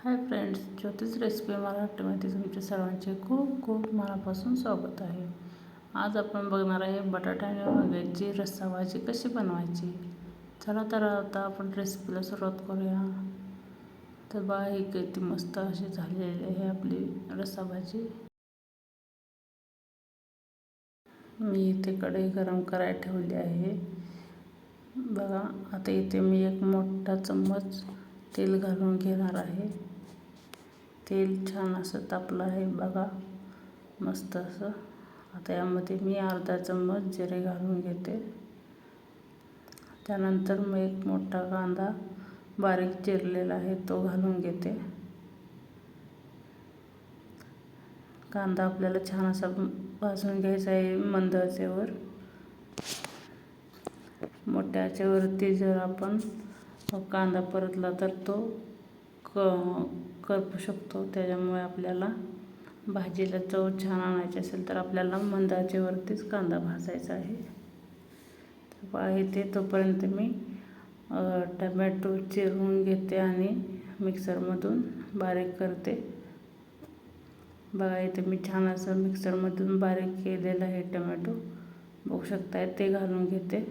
Hi friends, ज्योतिष recipe मराठीमध्ये तुमचे सर्वांचे खूप खूप मनापासून स्वागत आहे. आज आपण बघणार आहे बटाटा आणि वांग्याची रस्सा भाजी कशी बनवायची. चला तर आता आपण रेसिपीला सुरुवात करूया. तर बघा, ही किती मस्त अशी झालेली आहे आपली रस्सा भाजी. मी इथे कढई गरम करायला ठेवली आहे. बघा, आता इथे मी एक मोठा चम्मच तेल घालून घेणार आहे. तेल छान असं तापलं आहे बघा, मस्त असं. आता यामध्ये मी अर्धा चम्मच जिरे घालून घेते. त्यानंतर मी एक मोठा कांदा बारीक चिरलेला आहे तो घालून घेते. कांदा आपल्याला छान असा भाजून घ्यायचा आहे मंद आचेवर. मोठ्या आचेवरती जर आपण कांदा परतला तर तो करपू शकतो. त्याच्यामुळे आपल्याला भाजीला चव छान आणायची असेल तर आपल्याला मंद आचेवरतीच कांदा भाजायचा आहे. इथे तोपर्यंत मी टमॅटो चिरून घेते आणि मिक्सरमधून बारीक करते. बघा, इथे मी छान असं मिक्सरमधून बारीक केलेलं आहे टमॅटो, बघू शकताय, ते घालून घेते.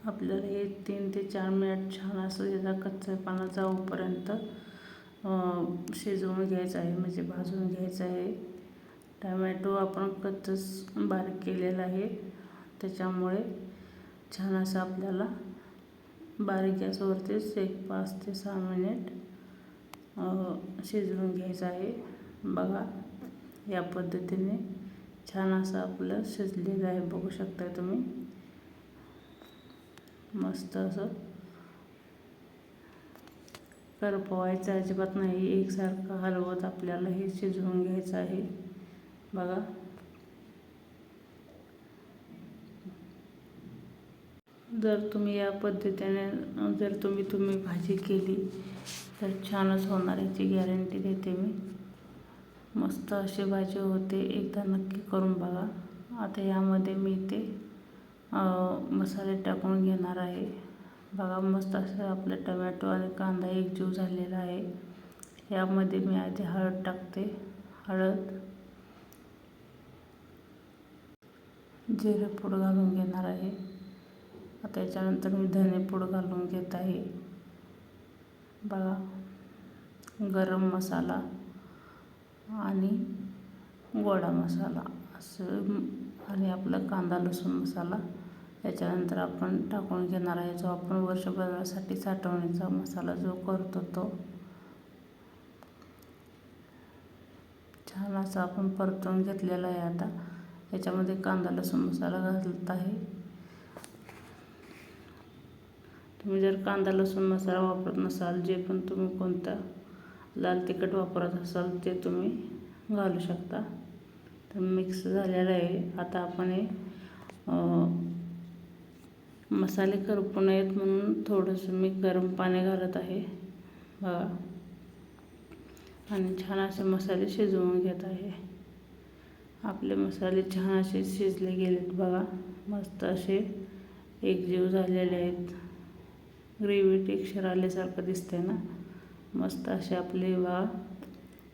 आपल्याला हे 3 ते 4 मिनिट छान असं याचा कच्चेपणा जाऊपर्यंत शिजवून घ्यायचं आहे, म्हणजे भाजून घ्यायचं आहे. टमॅटो आपण कच्चंच बारीक केलेला आहे, त्याच्यामुळे छान असं आपल्याला बारीक गॅसवरतीच एक 5 ते 6 मिनिट शिजवून घ्यायचं आहे. बघा, या पद्धतीने छान असं आपलं शिजलेलं आहे, बघू शकता तुम्ही. मस्त असं करपवायचं अजिबात नाही, एकसारखं हलवत आपल्याला हे शिजवून घ्यायचं आहे. बघा, जर तुम्ही या पद्धतीने जर तुम्ही भाजी केली तर छानच होणार, याची गॅरंटी देते मी. मस्त अशी भाजी होते, एकदा नक्की करून बघा. आता यामध्ये मी ते मसाले टाकून घेणार आहे. बघा, मस्त असं आपलं टमॅटो आणि कांदा एकजीव झालेला आहे. यामध्ये मी आधी हळद टाकते. हळद, जिरेपूड घालून घेणार आहे. आता याच्यानंतर मी धनेपूड घालून घेत आहे. बघा, गरम मसाला आणि गोडा मसाला असं, आणि आपला कांदा लसूण मसाला याच्यानंतर आपण टाकून घेणार आहे, जो आपण वर्षभरासाठी साठवणीचा मसाला जो करतो तो. छान असा आपण परतून घेतलेला आहे. आता याच्यामध्ये कांदा लसूण मसाला घालत आहे. तुम्ही जर कांदा लसूण मसाला वापरत नसाल, जे पण तुम्ही कोणता लाल तिखट वापरत असाल ते तुम्ही घालू शकता. तर मिक्स झालेलं आहे. आता आपण हे मसाले करपू नयेत म्हणून थोडंसं मी गरम पाणी घालत आहे. बघा, आणि छान असे मसाले शिजवून घेत आहे. आपले मसाले छान असे शिजले गेलेत. बघा, मस्त असे एकजीव झालेले आहेत. ग्रेव्ही टेक्स्चर आल्यासारखं दिसतंय ना. मस्त असे आपले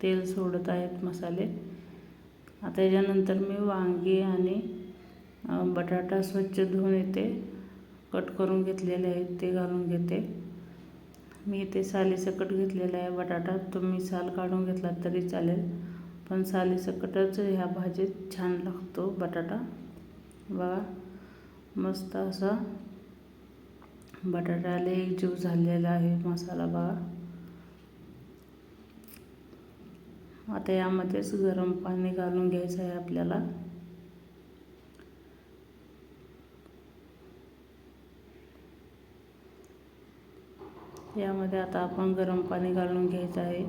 तेल सोडत आहेत मसाले. आता याच्यानंतर मी वांगी आणि बटाटा स्वच्छ धुवून येते, कट करून घेतलेले आहेत ते घालून घेते. मी इथे सालीसकट घेतलेला आहे बटाटा. तुम्ही साल काढून घेतला तरी चालेल, पण सालीसकटच ह्या भाजीत छान लागतो बटाटा. बघा, मस्त असा बटाट्याला एकजीव झालेला आहे मसाला. बघा, आता यामध्येच गरम पाणी घालून घ्यायचं आहे आपल्याला. यामध्ये आता आपण गरम पाणी घालून घ्यायचं आहे.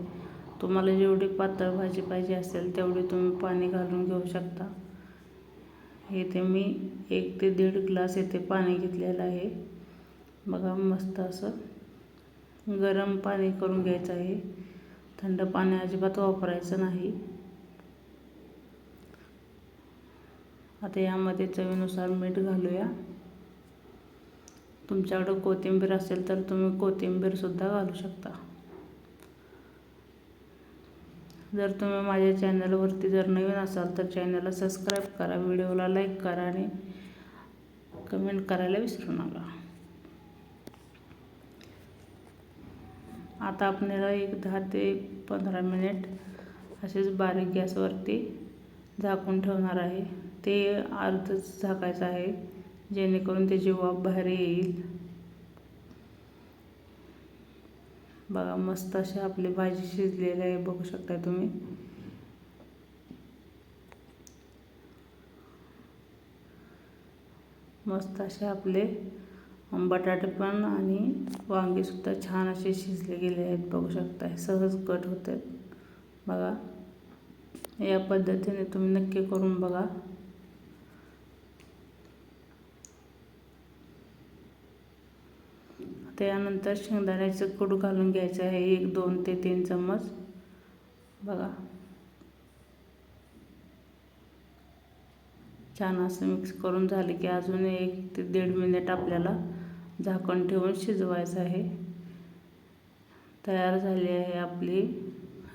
तुम्हाला जेवढी पातळ भाजी पाहिजे असेल तेवढी तुम्ही पाणी घालून घेऊ शकता. इथे मी 1 ते 1.5 ग्लास इथे पाणी घेतलेलं आहे. बघा, मस्त असं गरम पाणी करून घ्यायचं आहे. थंड पाणी अजिबात वापरायचं नाही. आता यामध्ये चवीनुसार मीठ घालूया. तुमच्याकडं कोथिंबीर असेल तर तुम्ही कोथिंबीरसुद्धा घालू शकता. जर तुम्ही माझ्या चॅनलवरती जर नवीन असाल तर चॅनलला सबस्क्राईब करा, व्हिडिओला लाईक करा आणि कमेंट करायला विसरू नका. आता आपल्याला एक 10 ते 15 मिनिट असेच बारीक गॅसवरती झाकून ठेवणार आहे. ते अर्धच झाकायचं आहे जेणेकरून त्याची वाफ बाहेर येईल. बघा मस्त अशी आपली भाजी शिजलेली आहे, बघू शकता तुम्ही. मस्त असे आपले बटाटे पण आणि वांगी सुद्धा छान असे शिजले गेले आहेत, बघू शकता. सहज कट होतात. बघा या पद्धतीने तुम्ही नक्की करून बघा. त्यानंतर शेंगदाण्याचं कूट घालून घ्यायचं आहे, 1, 2 ते 3 चम्मच. बघा छान असं मिक्स करून झाले की अजून 1 ते 1.5 मिनिट आपल्याला झाकण ठेवून शिजवायचं आहे. तयार झाली आहे आपली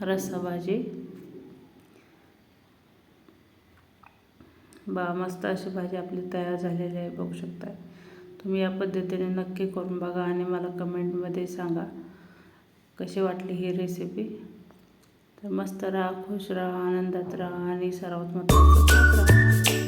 रस्सा भाजी. मस्त अशी भाजी आपली तयार झालेली आहे, बघू शकता. तुम्ही या पद्धतीने नक्की करून बघा आणि मला कमेंटमध्ये सांगा कशी वाटली ही रेसिपी. तर मस्त राहा, खुश राहा, आनंदात राहा आणि सर्वात महत्त्वाचं